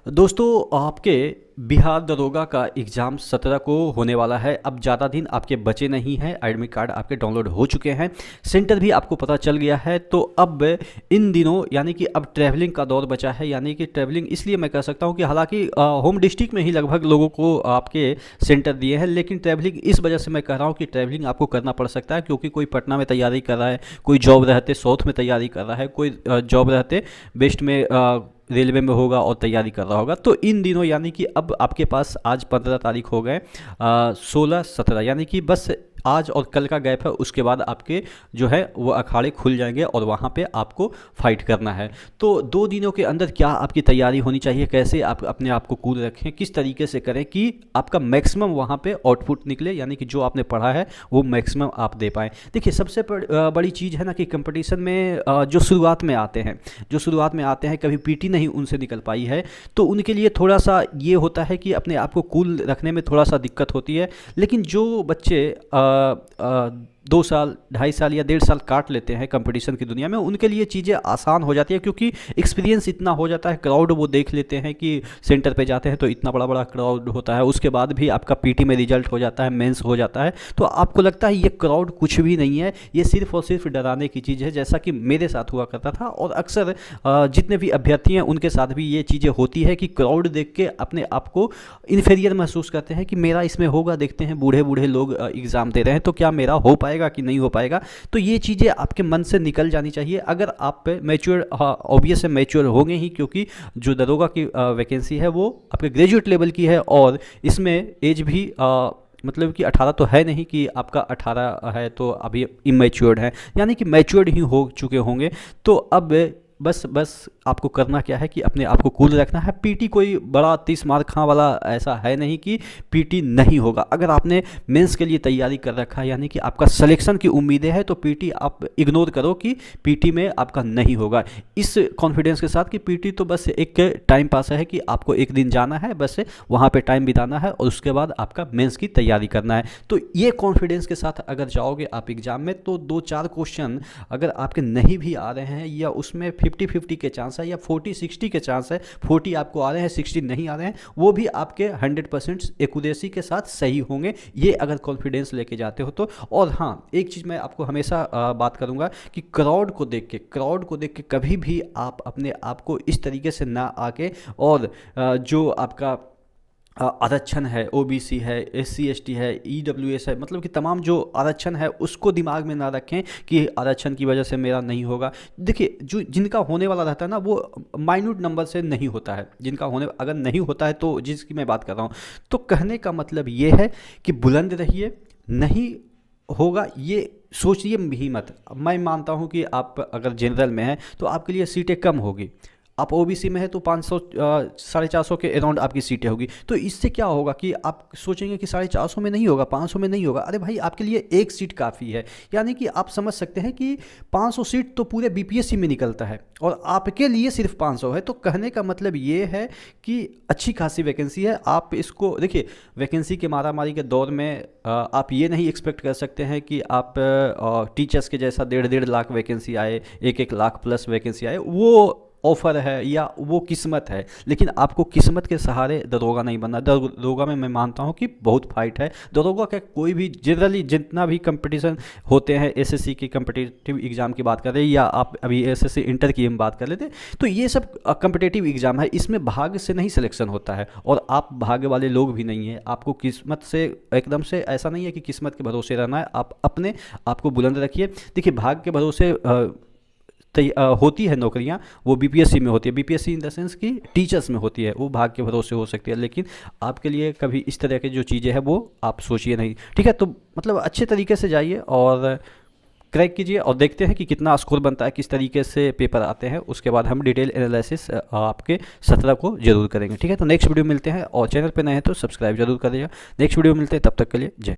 दोस्तों, आपके बिहार दरोगा का एग्ज़ाम 17 को होने वाला है। अब ज़्यादा दिन आपके बचे नहीं हैं। एडमिट कार्ड आपके डाउनलोड हो चुके हैं, सेंटर भी आपको पता चल गया है। तो अब इन दिनों यानी कि अब ट्रैवलिंग का दौर बचा है। यानी कि ट्रैवलिंग इसलिए मैं कह सकता हूं कि हालांकि होम डिस्ट्रिक्ट में ही लगभग लोगों को आपके सेंटर दिए हैं, लेकिन ट्रैवलिंग इस वजह से मैं कह रहा हूँ कि ट्रैवलिंग आपको करना पड़ सकता है, क्योंकि कोई पटना में तैयारी कर रहा है, कोई जॉब रहते साउथ में तैयारी कर रहा है, कोई जॉब रहते वेस्ट में रेलवे में होगा और तैयारी कर रहा होगा। तो इन दिनों यानी कि अब आपके पास आज 15 तारीख हो गए, 16 17 यानी कि बस आज और कल का गैप है। उसके बाद आपके जो है वो अखाड़े खुल जाएंगे और वहाँ पे आपको फाइट करना है। तो 2 दिनों के अंदर क्या आपकी तैयारी होनी चाहिए, कैसे आप अपने आप को कूल रखें, किस तरीके से करें कि आपका मैक्सिमम वहाँ पे आउटपुट निकले, यानी कि जो आपने पढ़ा है वो मैक्सिमम आप दे पाएँ। देखिए, सबसे बड़ी चीज़ है ना कि कंपटीशन में जो शुरुआत में आते हैं कभी पीटी नहीं उनसे निकल पाई है, तो उनके लिए थोड़ा सा ये होता है कि अपने आप को कूल रखने में थोड़ा सा दिक्कत होती है। लेकिन जो बच्चे 2 साल 2.5 साल या 1.5 साल काट लेते हैं कंपटीशन की दुनिया में, उनके लिए चीज़ें आसान हो जाती है, क्योंकि एक्सपीरियंस इतना हो जाता है। क्राउड वो देख लेते हैं कि सेंटर पे जाते हैं तो इतना बड़ा बड़ा क्राउड होता है। उसके बाद भी आपका पीटी में रिजल्ट हो जाता है, मेंस हो जाता है, तो आपको लगता है ये क्राउड कुछ भी नहीं है, ये सिर्फ और सिर्फ डराने की चीज़ है, जैसा कि मेरे साथ हुआ करता था। और अक्सर जितने भी अभ्यर्थी हैं उनके साथ भी ये चीज़ें होती है कि क्राउड देख के अपने आप को इन्फीरियर महसूस करते हैं कि मेरा इसमें होगा, देखते हैं बूढ़े बूढ़े लोग एग्ज़ाम दे रहे हैं तो क्या मेरा हो पाएगा कि नहीं हो पाएगा। तो ये चीज़ें आपके मन से निकल जानी चाहिए। अगर आप मैच्योर, ऑब्वियस है मैच्योर होंगे ही, क्योंकि जो दरोगा की वैकेंसी है वो आपके ग्रेजुएट लेवल की है और इसमें एज भी मतलब कि 18 तो है नहीं कि आपका 18 है तो अभी इमेच्योर्ड है, यानी कि मैच्योर्ड ही हो चुके होंगे। तो अब बस आपको करना क्या है कि अपने आप को कूल रखना है। पीटी कोई बड़ा 30 मार्क खां वाला ऐसा है नहीं कि पीटी नहीं होगा। अगर आपने मेंस के लिए तैयारी कर रखा है, यानी कि आपका सिलेक्शन की उम्मीदें हैं, तो पीटी आप इग्नोर करो कि पीटी में आपका नहीं होगा, इस कॉन्फिडेंस के साथ कि पीटी तो बस एक टाइम पास है कि आपको एक दिन जाना है, बस वहाँ पर टाइम बिताना है और उसके बाद आपका मेंस की तैयारी करना है। तो ये कॉन्फिडेंस के साथ अगर जाओगे आप एग्ज़ाम में, तो 2-4 क्वेश्चन अगर आपके नहीं भी आ रहे हैं या उसमें 50-50 के चांस है या 40-60 के चांस है, 40 आपको आ रहे हैं 60 नहीं आ रहे हैं, वो भी आपके 100% एक्यूरेसी के साथ सही होंगे, ये अगर कॉन्फिडेंस लेके जाते हो तो। और हाँ, एक चीज़ मैं आपको हमेशा बात करूंगा कि क्राउड को देख के कभी भी आप अपने आप को इस तरीके से ना आके और जो आपका आरक्षण है, ओबीसी है, एससी एसटी है, ईडब्ल्यूएस है, मतलब कि तमाम जो आरक्षण है उसको दिमाग में ना रखें कि आरक्षण की वजह से मेरा नहीं होगा। देखिए, जो जिनका होने वाला रहता है ना वो माइन्यूट नंबर से नहीं होता है, जिनका होने अगर नहीं होता है तो जिसकी मैं बात कर रहा हूँ। तो कहने का मतलब ये है कि बुलंद रहिए, नहीं होगा ये सोचिए भी मत। मैं मानता हूँ कि आप अगर जनरल में हैं तो आपके लिए सीटें कम होगी, आप ओबीसी में है तो 500 450 के अराउंड आपकी सीटें होगी। तो इससे क्या होगा कि आप सोचेंगे कि 450 में नहीं होगा, 500 में नहीं होगा। अरे भाई, आपके लिए एक सीट काफ़ी है। यानी कि आप समझ सकते हैं कि 500 सीट तो पूरे बीपीएससी में निकलता है और आपके लिए सिर्फ 500 है। तो कहने का मतलब ये है कि अच्छी खासी वैकेंसी है। आप इसको देखिए, वैकेंसी के मारामारी के दौर में आप ये नहीं एक्सपेक्ट कर सकते हैं कि आप टीचर्स के जैसा 1.5 लाख वैकेंसी आए, 1 लाख प्लस वैकेंसी आए। वो ऑफर है या वो किस्मत है, लेकिन आपको किस्मत के सहारे दरोगा नहीं बनना। दरोगा में मैं मानता हूँ कि बहुत फाइट है। दरोगा का कोई भी जनरली जितना भी कंपटीशन होते हैं, एसएससी की कंपटीटिव एग्जाम की बात कर रहे हैं या आप अभी एसएससी इंटर की हम बात कर लेते, तो ये सब कंपटीटिव एग्जाम है, इसमें भाग्य से नहीं सिलेक्शन होता है और आप भाग्य वाले लोग भी नहीं हैं। आपको किस्मत से एकदम से ऐसा नहीं है कि किस्मत के भरोसे रहना है, आप अपने आप को बुलंद रखिए। देखिए, भाग्य के भरोसे होती है नौकरियां, वो बीपीएससी में होती है, बीपीएससी इन द सेंस कि टीचर्स में होती है, वो भाग्य के भरोसे हो सकती है। लेकिन आपके लिए कभी इस तरह की जो चीज़ें हैं वो आप सोचिए नहीं, ठीक है। तो मतलब अच्छे तरीके से जाइए और क्रैक कीजिए और देखते हैं कि कितना स्कोर बनता है, किस तरीके से पेपर आते हैं। उसके बाद हम डिटेल एनालिसिस आपके 17 को जरूर करेंगे, ठीक है। तो नेक्स्ट वीडियो मिलते हैं और चैनल पर नए हैं तो सब्सक्राइब जरूर करिएगा। नेक्स्ट वीडियो मिलते हैं, तब तक के लिए जय।